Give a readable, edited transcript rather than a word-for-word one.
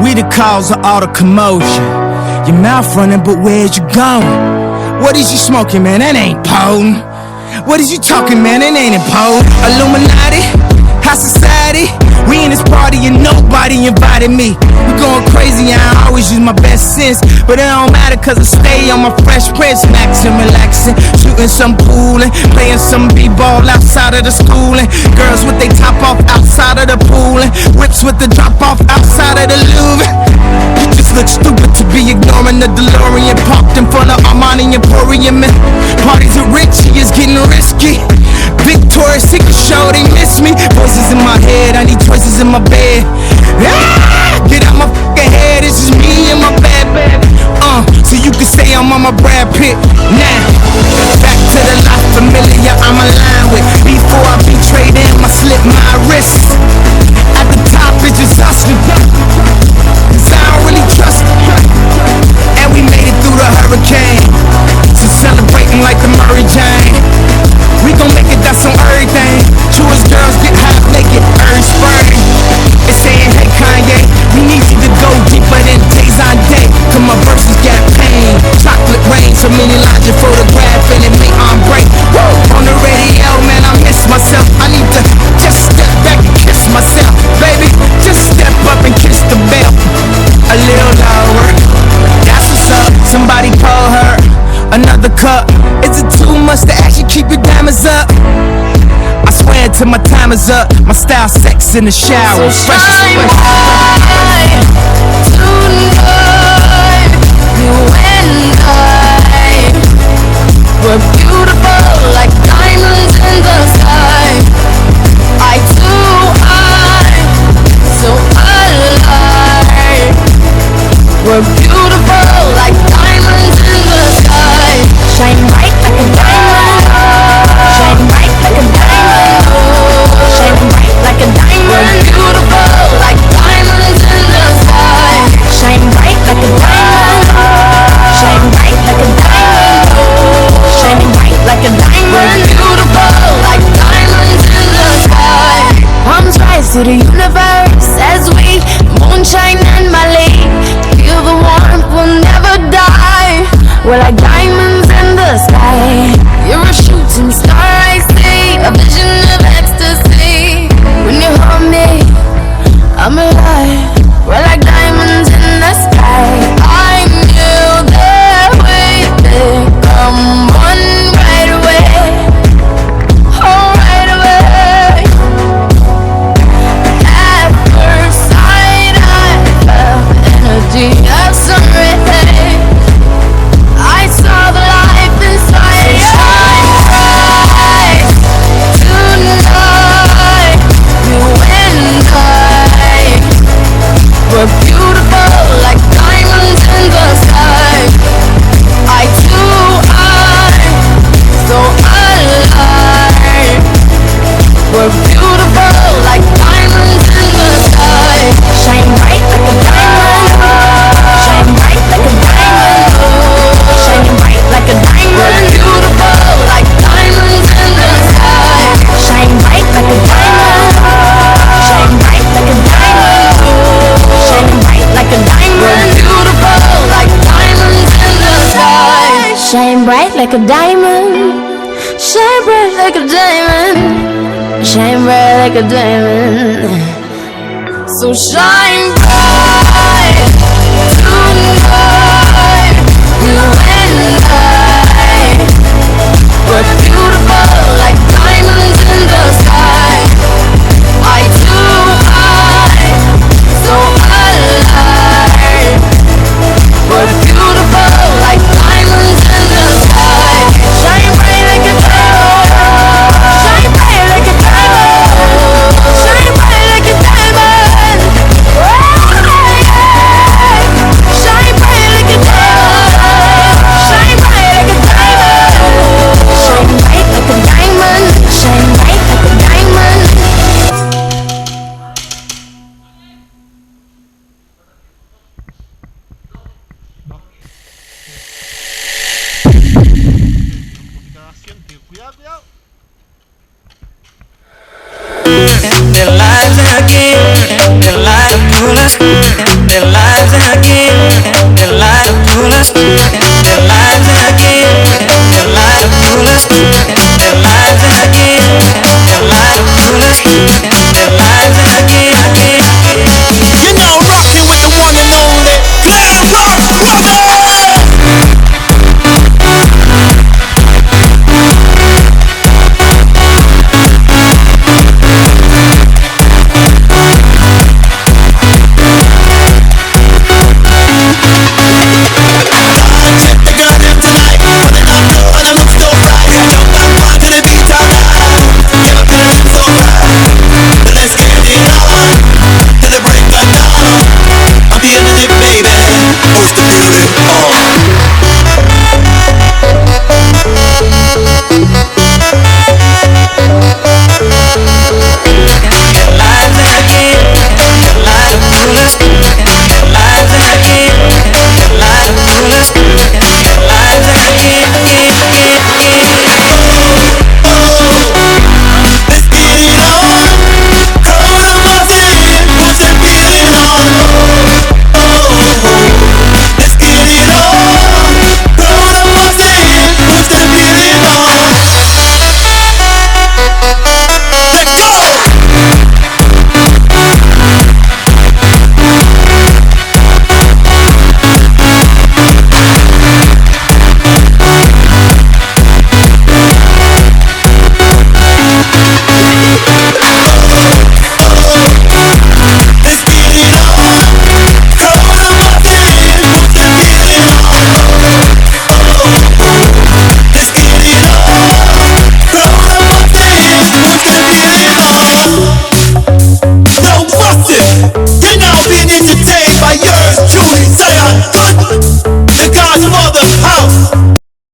We the cause of all the commotion. Your mouth running, but where's you going? What is you smoking, man? That ain't potent. What is you talking, man? That ain't important. Illuminati, high society. We in this party and nobody invited me. We going crazy, I always use my best sense, but it don't matter cause I stay on my Fresh Prince. Maxing, relaxing, shooting some poolin', playing some b-ball outside of the schooling. Girls with they top off outside of the poolin', whips with the drop off outside of the Louvre. You just look stupid to be ignoring the DeLorean parked in front of Armani Emporium. Parties are Richie, it's getting risky. Victoria's Secret show, they miss me. Voices in my head, I need choices in my bed. Get out my fucking head, this is me and my bad. So you can say I'm on my Brad Pitt. Now, back to the life familiar I'm aligned with. Before I betrayed him, I slipped my wrist. At the top, it's just us. Cause I don't really trust it. And we made it through the hurricane. So celebrating like the Murray Jane. We gon' make it, that's on everything. Truest girls get half naked every spring. It's saying, hey Kanye, we need you to go deeper than days on day. Cause my verses got pain. Chocolate rain, so many lines you photograph and it may on break. Woo! On the radio, man, I miss myself. I need to just step back and kiss myself. Baby, just step up and kiss the bell. A little lower, that's what's up. Somebody call her another cup. Is it too much to actually keep your diamonds up? I swear until my time is up. My style sex in the shower. So shine bright tonight. You and I were beautiful like diamonds in the sky. Eye to eye, so alive. We're beautiful like diamonds in the sky. Shine bright like a diamond. Shine bright like a diamond. Shine bright like a diamond. We're beautiful like diamonds in the sky. Shine bright like a diamond. Shine bright like a diamond. Shining bright like a diamond. We're beautiful like diamonds in the sky. Palms rise to the universe as we moonshine and Malay. Feel the warmth, we'll never die. We're like diamonds in the sky. You're a shooting star, I see. A vision of ecstasy. When you hold me, I'm alive. We're like diamonds in the sky. I knew that we'd become one right away. Oh, right away. At first sight, I felt energy of sun rays. I saw the life inside your eyes. Tonight, you and I were beautiful like diamonds in the sky. Eye to eye, so alive. We're beautiful like diamonds in the sky. Shine bright like a diamond. Shine bright like a diamond. Shining bright like a diamond. We're beautiful like diamonds in the sky. Shine bright like a diamond. Shine bright like a diamond. Shining bright like a diamond. We're beautiful like diamonds in the sky. Shine bright like a diamond. Shine bright like a diamond. Shine bright like a diamond. So shine bright tonight. You and I were beautiful like diamonds in the sky. Eye to eye, so alive. We're beautiful like diamonds in the sky. Shine bright like a diamond. Shine bright like a diamond. Shine bright like a diamond. Shine bright like a diamond. Shine bright like a diamond. Shine bright like a diamond. Shine bright like a diamond. The lights again, the light of coolest, the light. mulas, their lives again, their lives mulas, their lives again, their lives mulas, their lives again, again. You're now rocking with the one and only Gracias brother. Baby, push the music on.